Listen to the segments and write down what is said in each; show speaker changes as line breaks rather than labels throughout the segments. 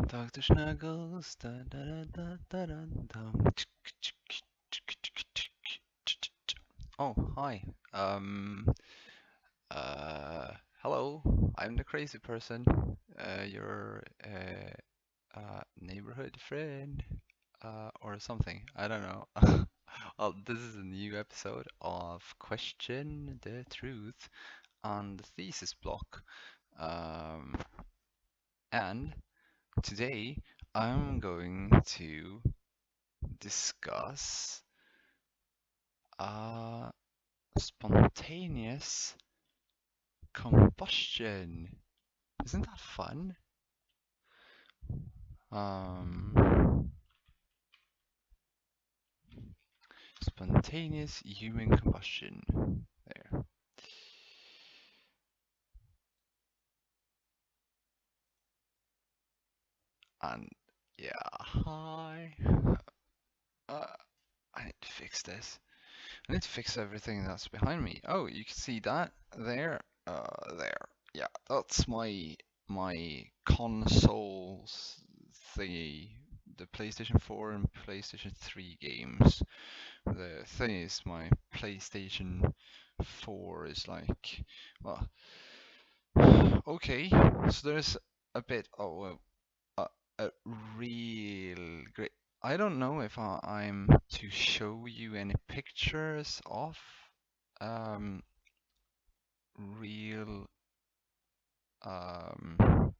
Dr. Snuggles. Da, da, da, da, da, da, da. Oh, hi. Hello. I'm the crazy person. Your neighborhood friend, or something. I don't know. Well, this is a new episode of Question the Truth on the Thesis block. Um, and today I'm going to discuss spontaneous combustion. Isn't that fun? Spontaneous human combustion. There. And yeah, hi. Uh, I need to fix this. I need to fix everything that's behind me. Oh, you can see that there. There. Yeah, that's my consoles thingy. The PlayStation 4 and PlayStation 3 games. The thing is, my PlayStation 4 is like, well, okay. So there's a bit of a real great. I don't know if I'm to show you any pictures of um, real um,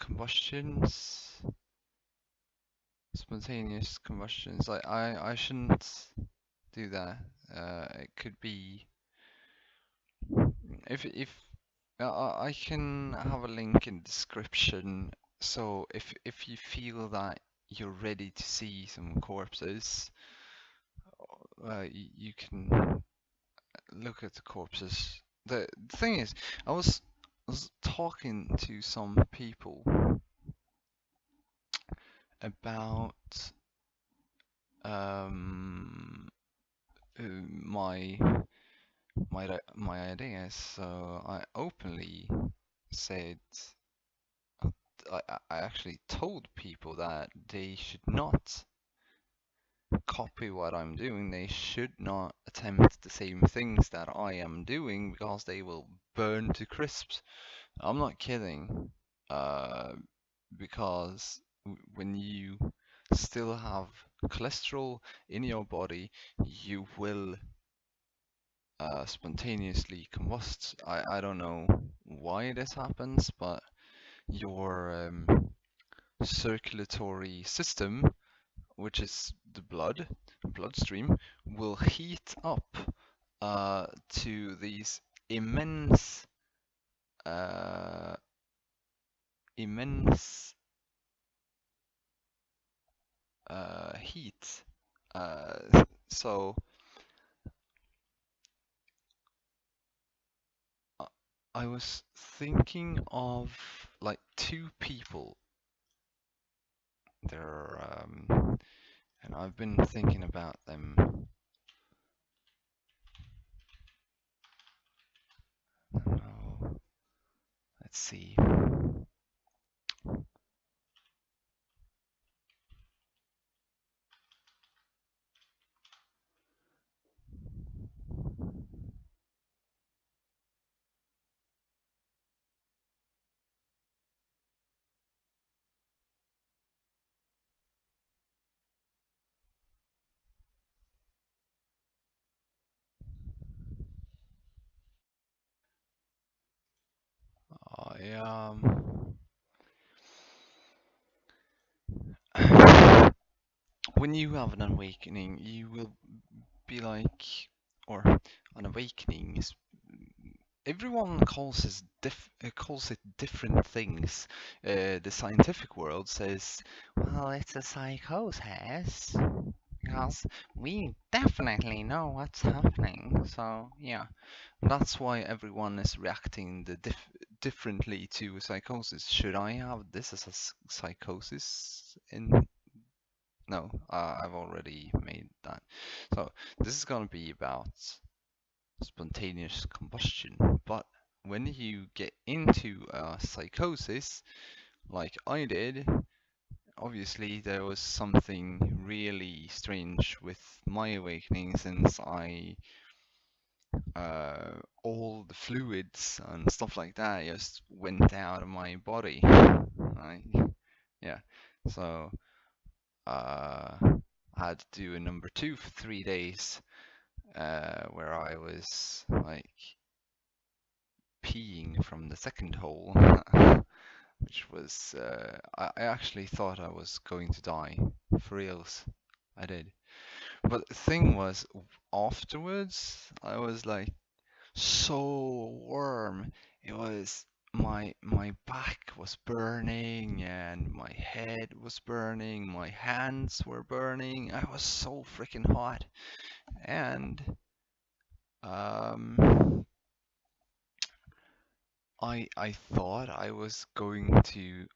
combustions, spontaneous combustions. Like I shouldn't do that. It could be if I can have a link in the description. So if you feel that you're ready to see some corpses, you can look at the corpses. The thing is, I was talking to some people about um my my ideas. So I openly said I actually told people that they should not copy what I'm doing. They should not attempt the same things that I am doing because they will burn to crisps. I'm not kidding. Uh, because when you still have cholesterol in your body, you will spontaneously combust. I don't know why this happens, but your circulatory system, which is the bloodstream, will heat up to these immense, uh, immense heat. So I was thinking of like two people. They're and I've been thinking about them. Oh, let's see. I when you have an awakening, you will be like, or an awakening is. Everyone calls it different things. The scientific world says, well, it's a psychosis because we definitely know what's happening. So yeah, that's why everyone is reacting differently to psychosis. Should I have this as a psychosis? No, I've already made that. So this is gonna be about spontaneous combustion, but when you get into a psychosis, like I did, obviously there was something really strange with my awakening, since all the fluids and stuff like that just went out of my body. Yeah, so I had to do a number 2 for 3 days, where I was like peeing from the second hole, which was I actually thought I was going to die, for reals. I did. But the thing was, afterwards, I was like so warm. It was my back was burning and my head was burning, my hands were burning. I was so freaking hot. And um I thought I was going to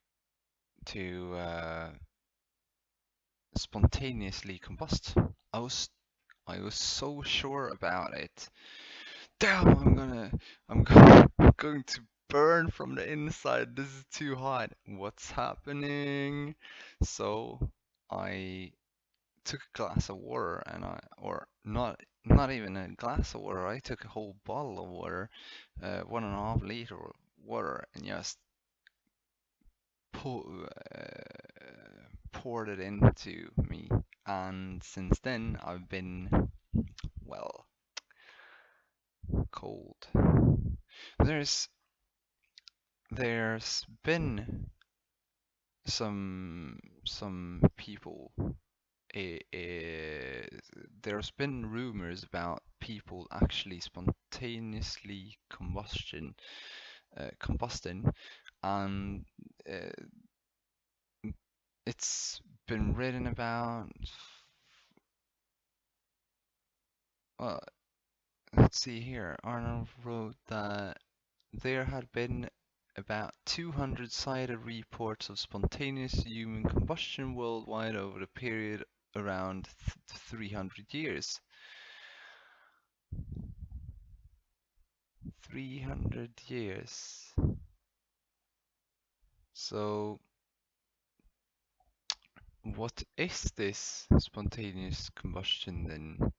spontaneously combust. I was so sure about it. Damn, I'm going to burn from the inside. This is too hot. What's happening? So I took a glass of water, and or not even a glass of water. I took a whole bottle of water, 1.5 liter water, and just poured it into me. And since then, I've been, well, cold. There's been some people. There's been rumors about people actually spontaneously combusting, and it's been written about. Well, let's see here. Arnold wrote that there had been about 200 cited reports of spontaneous human combustion worldwide over the period around 300 years. 300 years. So, what is this spontaneous combustion then?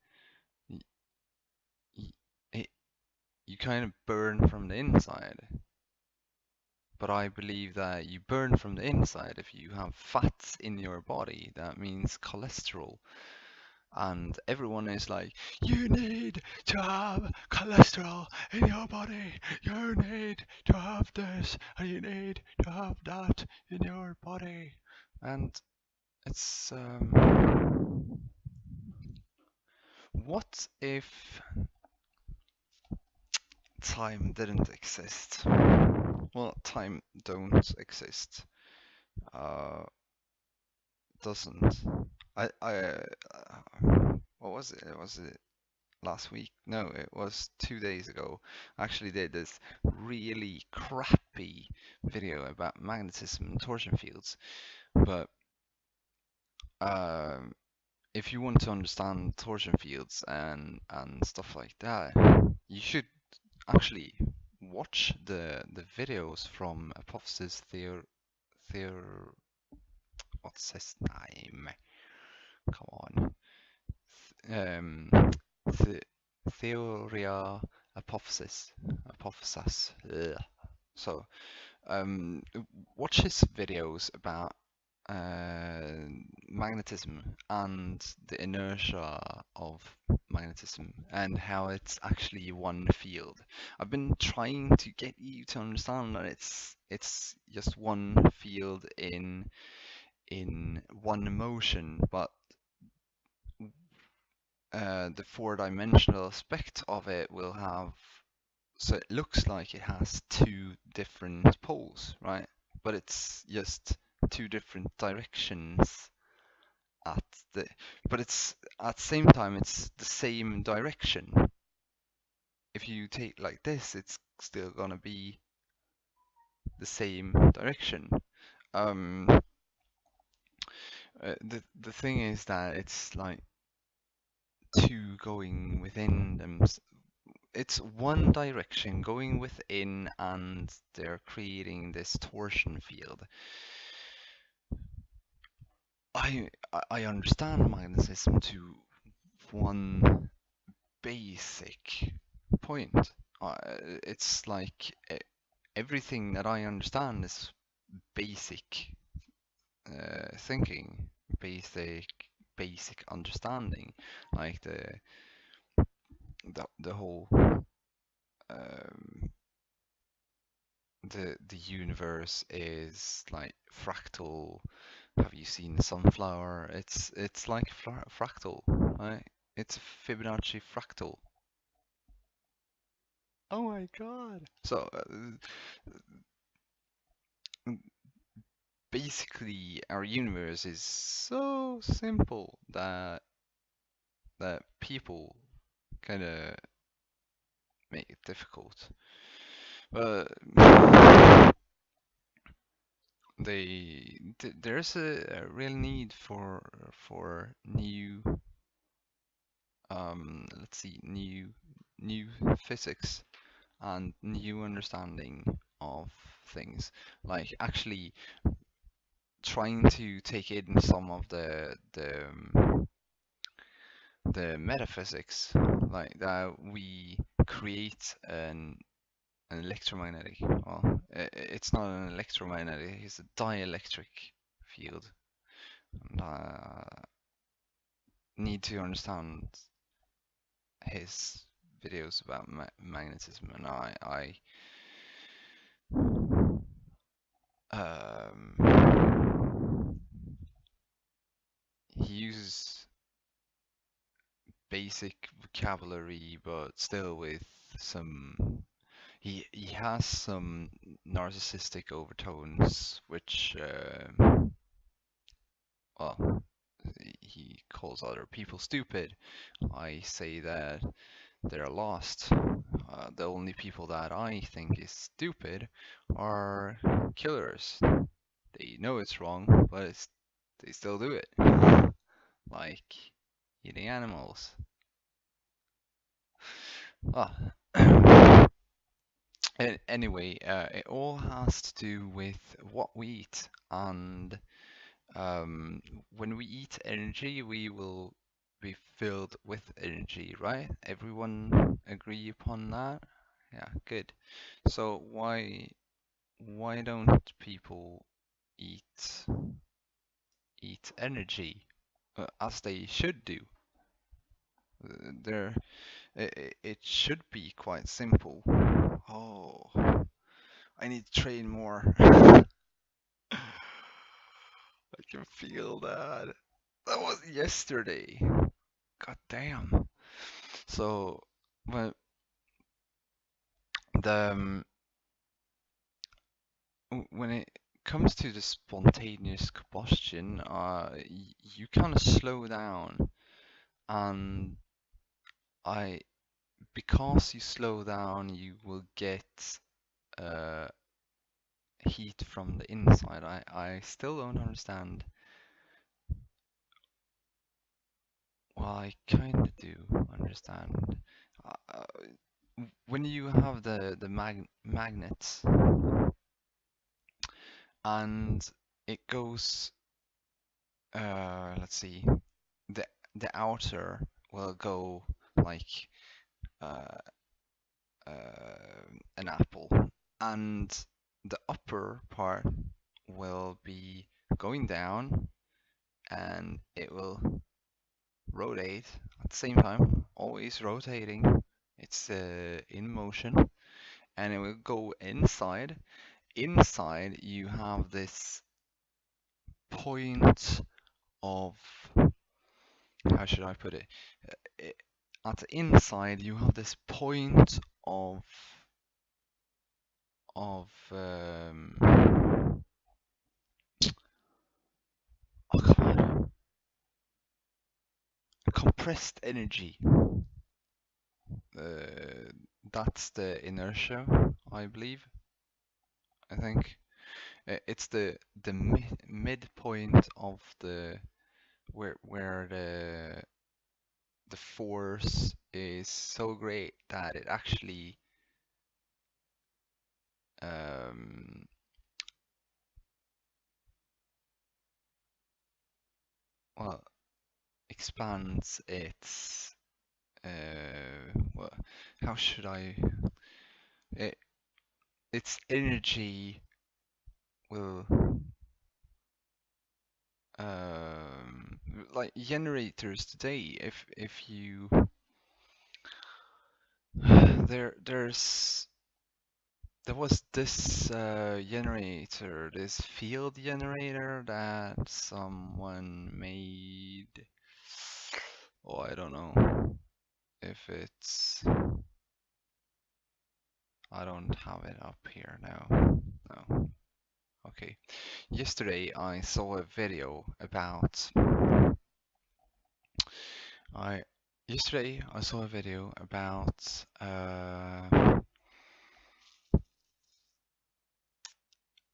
You kind of burn from the inside. But I believe that you burn from the inside if you have fats in your body. That means cholesterol. And everyone is like, you need to have cholesterol in your body. You need to have this, and you need to have that in your body. And it's what if time didn't exist? Well, time don't exist. Doesn't. What was it? Was it last week? No, it was 2 days ago. I actually did this really crappy video about magnetism and torsion fields. But if you want to understand torsion fields and stuff like that, you should actually watch the videos from Apophysis what's his name? Come on. Theoria Apophysis. Ugh. So, watch his videos about magnetism and the inertia of magnetism and how it's actually one field. I've been trying to get you to understand that it's just one field in one motion, but the four-dimensional aspect of it will have, so it looks like it has two different poles, right? But it's just two different directions but it's at the same time it's the same direction. If you take like this, it's still gonna be the same direction. The thing is that it's like two going within them, it's one direction going within, and they're creating this torsion field. I understand magnetism to one basic point. It's like everything that I understand is basic thinking, basic understanding, like the whole um, the universe is like fractal. Have you seen the sunflower? It's like fractal, right? It's Fibonacci fractal. Oh my god. So basically our universe is so simple that people kind of make it difficult. But there's a real need for new let's see, new physics and new understanding of things, like actually trying to take in some of the metaphysics, like that we create an electromagnetic, well, it's not an electromagnetic, it's a dielectric field. And need to understand his videos about magnetism, and he uses basic vocabulary, but still with some. He has some narcissistic overtones, which well, he calls other people stupid. I say that they're lost. The only people that I think is stupid are killers. They know it's wrong, but they still do it. Like eating animals. Ah. Anyway, it all has to do with what we eat, and when we eat energy, we will be filled with energy, right? Everyone agree upon that? Yeah, good. So why don't people eat energy as they should do? There, it should be quite simple. Oh, I need to train more. I can feel that. That was yesterday. God damn. So, well, the when it comes to the spontaneous combustion, you kind of slow down, and I because you slow down, you will get uh, heat from the inside. I still don't understand. Well, I kind of do understand. When you have the magnets and it goes, let's see, the outer will go like uh, an apple, and the upper part will be going down, and it will rotate at the same time, always rotating. It's in motion, and it will go inside. Inside, you have this point of, how should I put it? At the inside, you have this point of of oh come on, compressed energy. That's the inertia, I believe. I think it's the midpoint of the where the force is so great that it actually well, expands its well, how should I it, its energy will like generators today, if you there was this generator, this field generator that someone made. Oh, I don't know if it's. I don't have it up here now. No. Okay. Yesterday I saw a video about. Yesterday I saw a video about a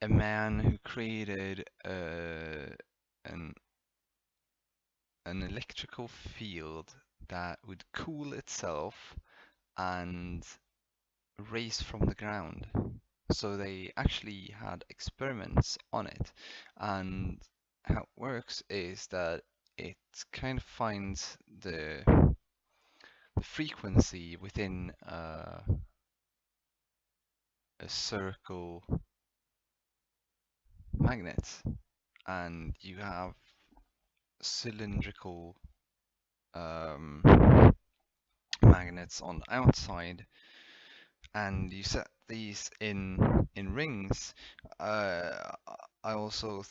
man who created an electrical field that would cool itself and raise from the ground. So they actually had experiments on it, and how it works is that it kind of finds the frequency within a circle magnet, and you have cylindrical magnets on the outside, and you set these in rings. I also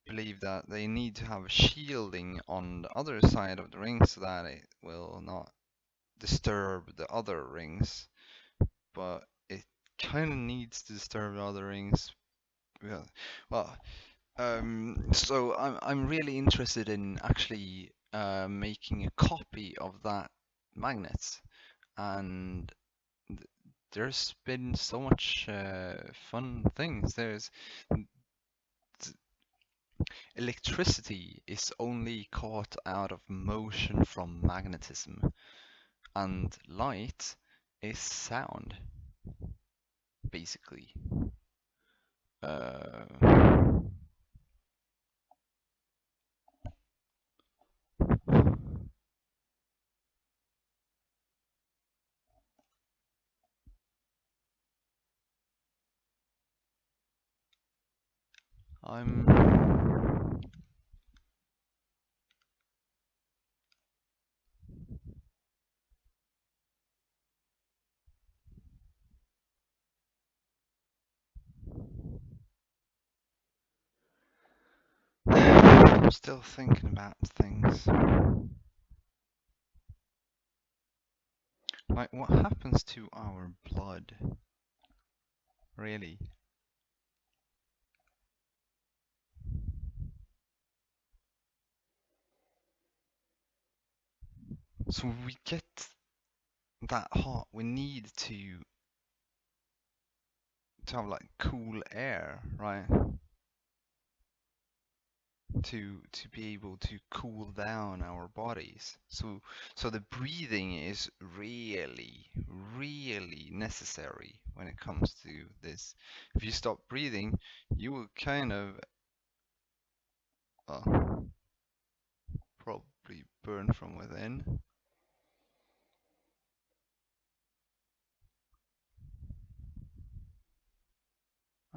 believe that they need to have shielding on the other side of the ring so that it will not disturb the other rings, but it kind of needs to disturb the other rings. Well, so I'm really interested in actually making a copy of that magnet, and there's been so much fun things. There's electricity is only caught out of motion from magnetism, and light is sound, basically. I'm still thinking about things. Like, what happens to our blood? Really? So when we get that hot, we need to have like cool air, right? To be able to cool down our bodies. So the breathing is really, really necessary when it comes to this. If you stop breathing, you will kind of probably burn from within.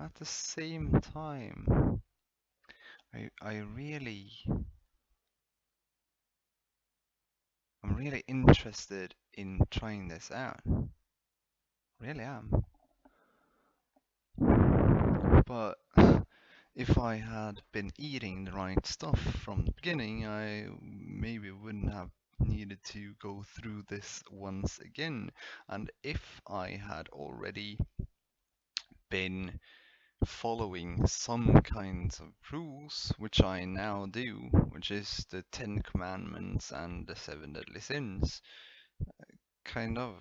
At the same time, I'm really interested in trying this out. Really am. But if I had been eating the right stuff from the beginning, I maybe wouldn't have needed to go through this once again. And if I had already been following some kinds of rules, which I now do, which is the 10 Commandments and the 7 Deadly Sins, kind of.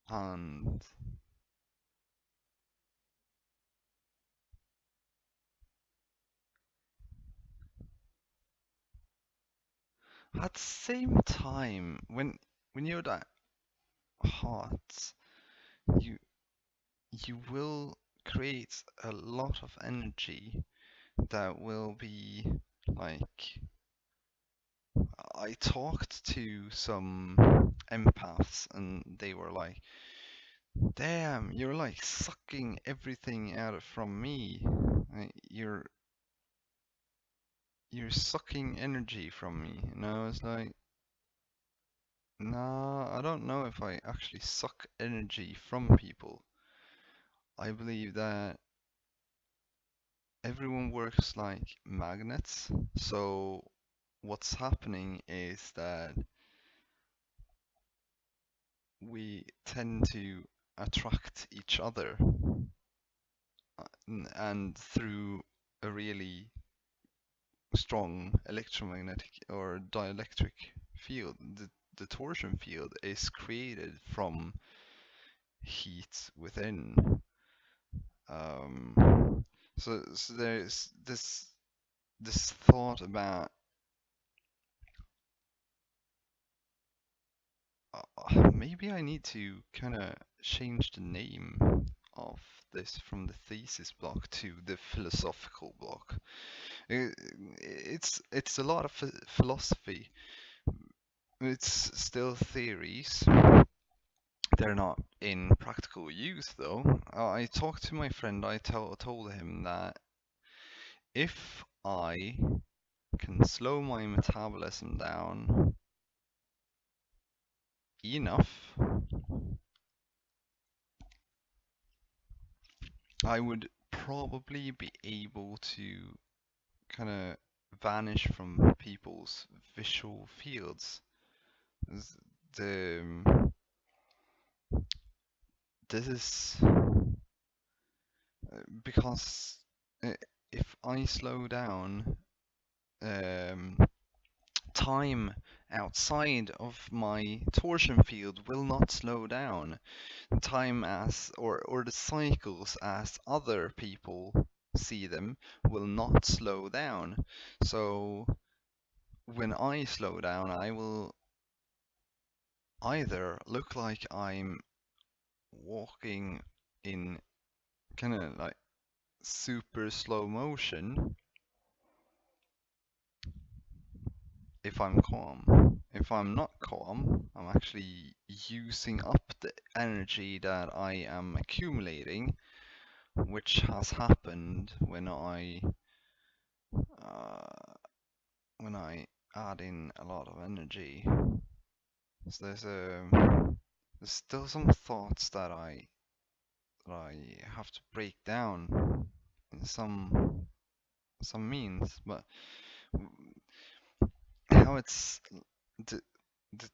And At the same time, when you're that hot, you you will create a lot of energy that will be like, I talked to some empaths and they were like, damn, you're like sucking everything out of from me. You're sucking energy from me. And I was like, nah, I don't know if I actually suck energy from people. I believe that everyone works like magnets. So what's happening is that we tend to attract each other, and through a really strong electromagnetic or dielectric field, the torsion field is created from heat within. So there's this thought about maybe I need to kind of change the name of this from the thesis block to the philosophical block. It's a lot of philosophy. It's still theories. They're not in practical use though. I talked to my friend. I told him that if I can slow my metabolism down enough, I would probably be able to kind of vanish from people's visual fields. The This is because if I slow down, time outside of my torsion field will not slow down. Time or the cycles as other people see them will not slow down. So when I slow down, I will either look like I'm walking in kind of like super slow motion if I'm calm. If I'm not calm, I'm actually using up the energy that I am accumulating, which has happened when I add in a lot of energy. So there's still some thoughts that I have to break down in some means, but how it's the, the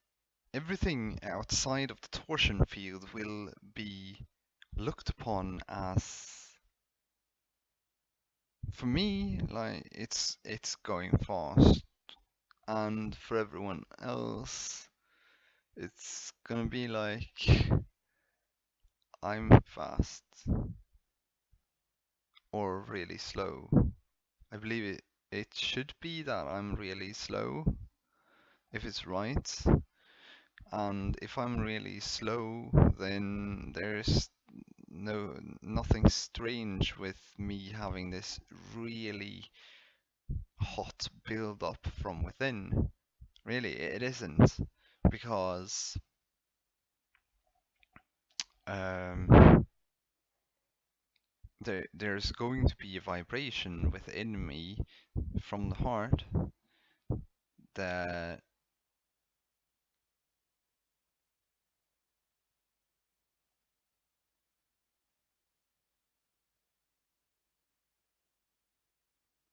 everything outside of the torsion field will be looked upon as, for me, like it's going fast, and for everyone else it's gonna be like I'm fast or really slow. I believe it should be that I'm really slow if it's right. And if I'm really slow, then there's nothing strange with me having this really hot build up from within. Really, it isn't, because there's going to be a vibration within me from the heart that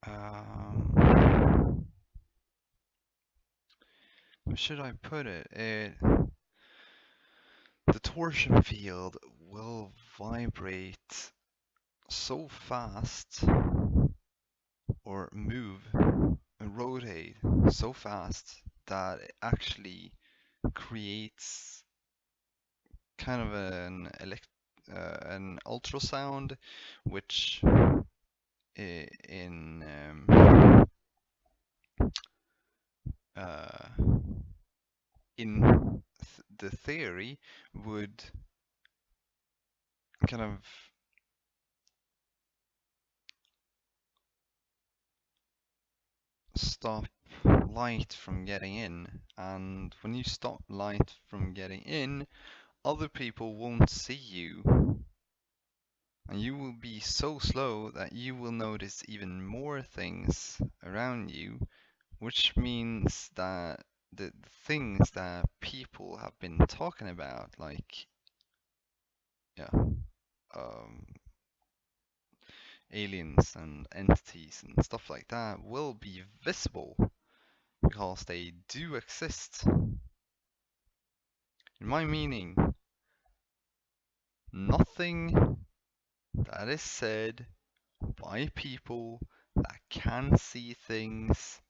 how should I put it? The torsion field will vibrate so fast, or move and rotate so fast, that it actually creates kind of an ultrasound, which in in the theory would kind of stop light from getting in, and when you stop light from getting in, other people won't see you, and you will be so slow that you will notice even more things around you, which means that the things that people have been talking about, like, yeah, um, aliens and entities and stuff like that, will be visible because they do exist. In my meaning, nothing that is said by people that can see things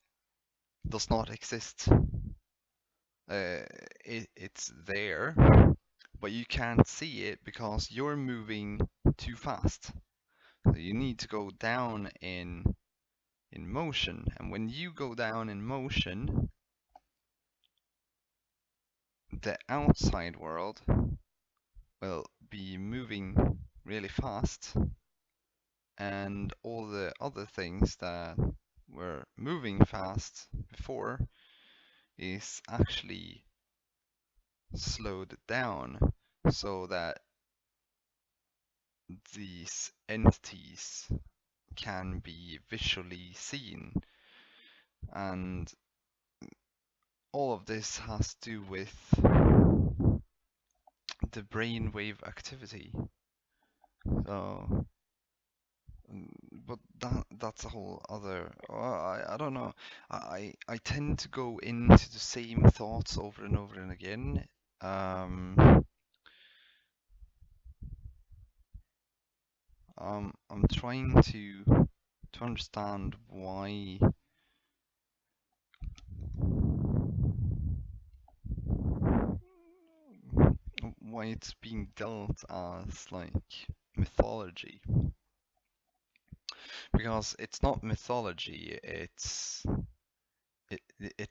does not exist. It's there, but you can't see it because you're moving too fast. So you need to go down in motion, and when you go down in motion, the outside world will be moving really fast, and all the other things that were moving fast before is actually slowed down so that these entities can be visually seen. And all of this has to do with the brainwave activity. So, but that's a whole other. I don't know. I tend to go into the same thoughts over and over and again. I'm trying to understand why it's being dealt as like mythology, because it's not mythology. It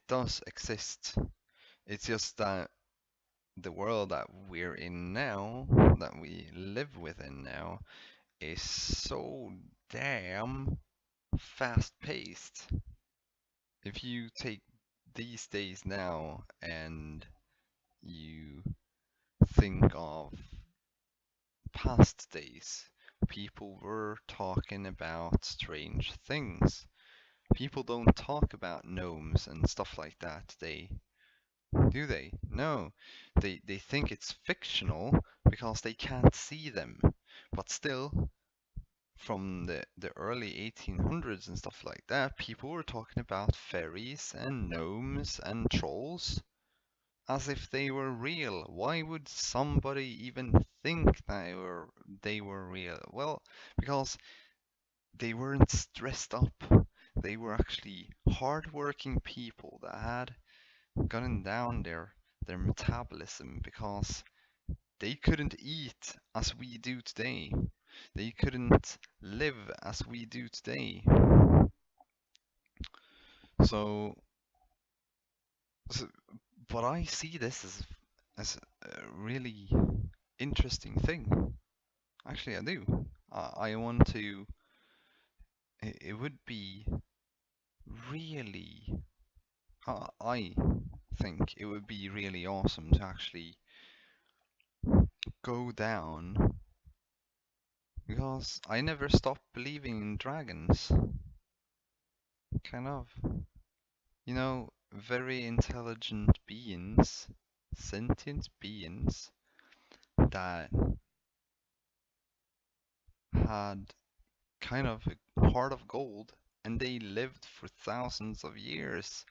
does exist. It's just that the world that we're in now, that we live within now, is so damn fast-paced. If you take these days now and you think of past days, people were talking about strange things. People don't talk about gnomes and stuff like that today, do they? No. They think it's fictional because they can't see them. But still, from the early 1800s and stuff like that, people were talking about fairies and gnomes and trolls as if they were real. Why would somebody even think that they were real? Well, because they weren't stressed up. They were actually hardworking people that had gotten down their metabolism because they couldn't eat as we do today. They couldn't live as we do today. So, so but I see this as a really interesting thing. Actually, I do. I want to. It would be really. I think it would be really awesome to actually go down, because I never stopped believing in dragons. Kind of. You know, very intelligent beings, sentient beings that had kind of a heart of gold, and they lived for thousands of years.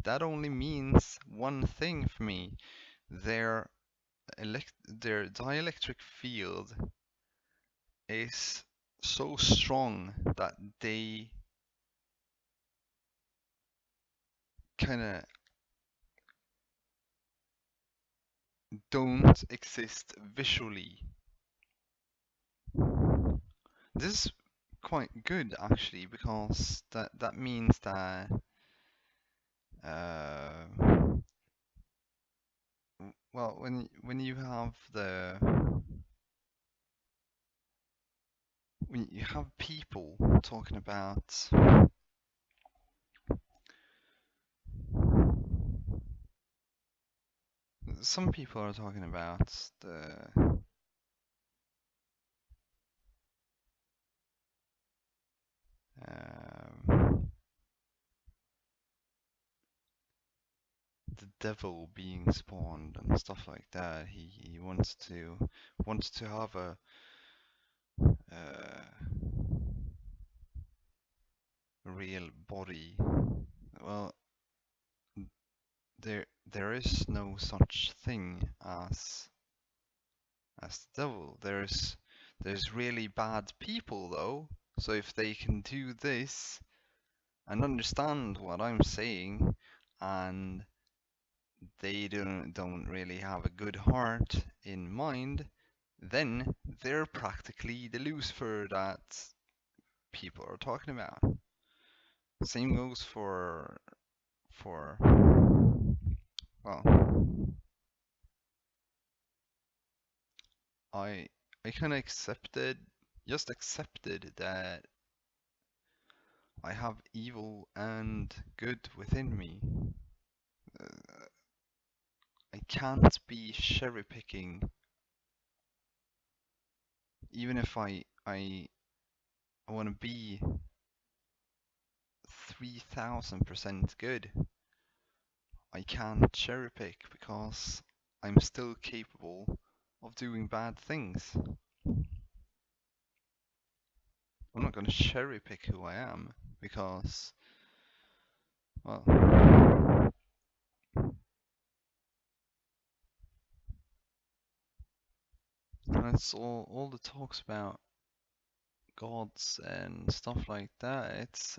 That only means one thing for me. Their their dielectric field is so strong that they kind of don't exist visually. This is quite good actually, because that means that uh, when you have when you have people talking about some people are talking about the devil being spawned and stuff like that. He wants to have a real body. Well, there is no such thing as the devil. There's really bad people though. So if they can do this and understand what I'm saying, and they don't really have a good heart in mind, then they're practically the Lucifer that people are talking about. Same goes for well, I kind of just accepted that I have evil and good within me. I can't be cherry picking, even if I want to be 3000% good. I can't cherry pick because I'm still capable of doing bad things. I'm not going to cherry pick who I am because, well, and it's all the talks about gods and stuff like that. It's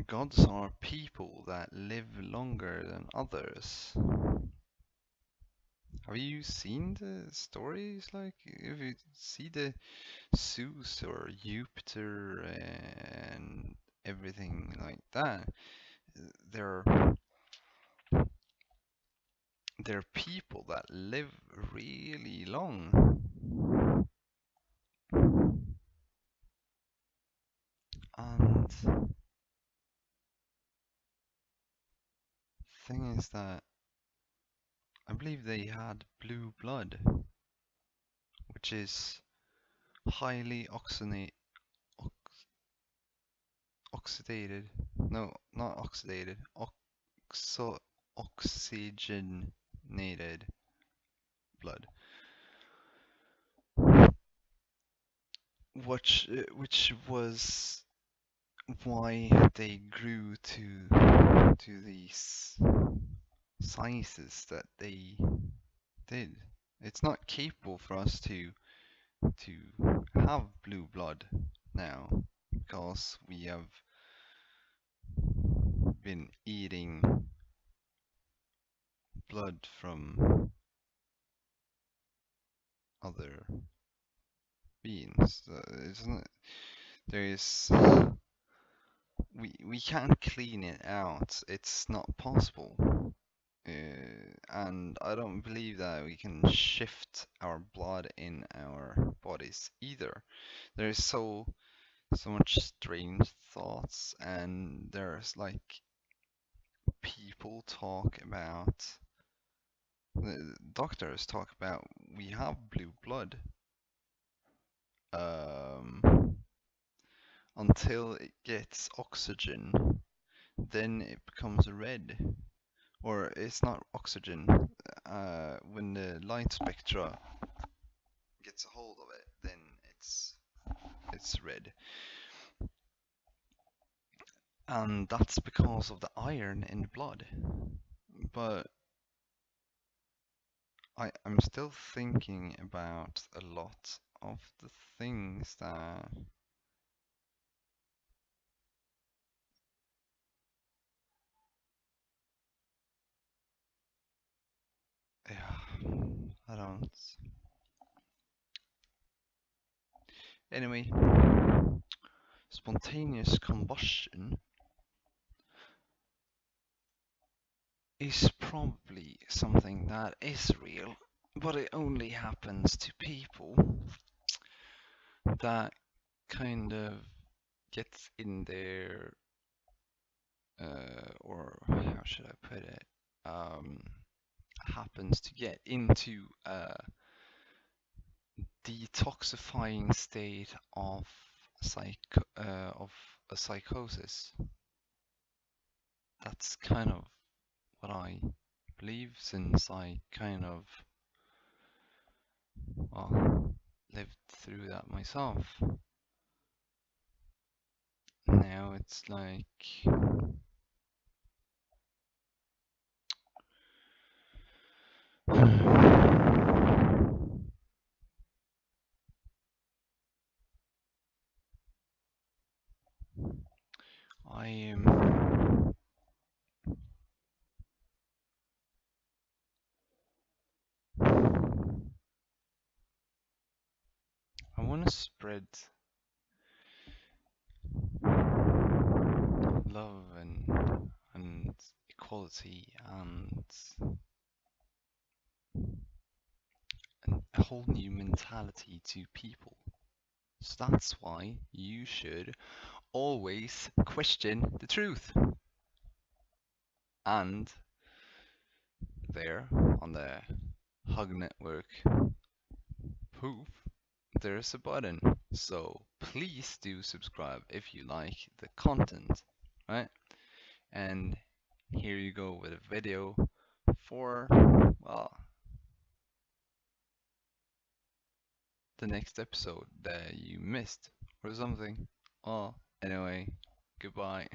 gods are people that live longer than others. Have you seen the stories? Like, if you see the Zeus or Jupiter and everything like that, they're people that live really long. And the thing is that I believe they had blue blood, which is highly oxidated. No, not oxidated. Oxygenated blood, which was why they grew to these sizes that they did. It's not capable for us to have blue blood now because we have been eating blood from other beings. We can't clean it out. It's not possible. And I don't believe that we can shift our blood in our bodies either. There's so much strange thoughts, and there's like people talk about, the doctors talk about, we have blue blood until it gets oxygen, then it becomes red. Or it's not oxygen. When the light spectra gets a hold of it, then it's red. And that's because of the iron in the blood. But I'm still thinking about a lot of the things that I don't. Anyway, spontaneous combustion is probably something that is real, but it only happens to people that kind of gets in there, or how should I put it, happens to get into a detoxifying state of a psychosis. That's kind of what I believe, since I kind of, well, lived through that myself. Now it's like I am I want to spread love and equality and a whole new mentality to people. So that's why you should always question the truth. And there on the HugNetwork poof, there's a button. So please do subscribe if you like the content, right? And here you go with a video for, well, the next episode that you missed or something. Oh, anyway, goodbye.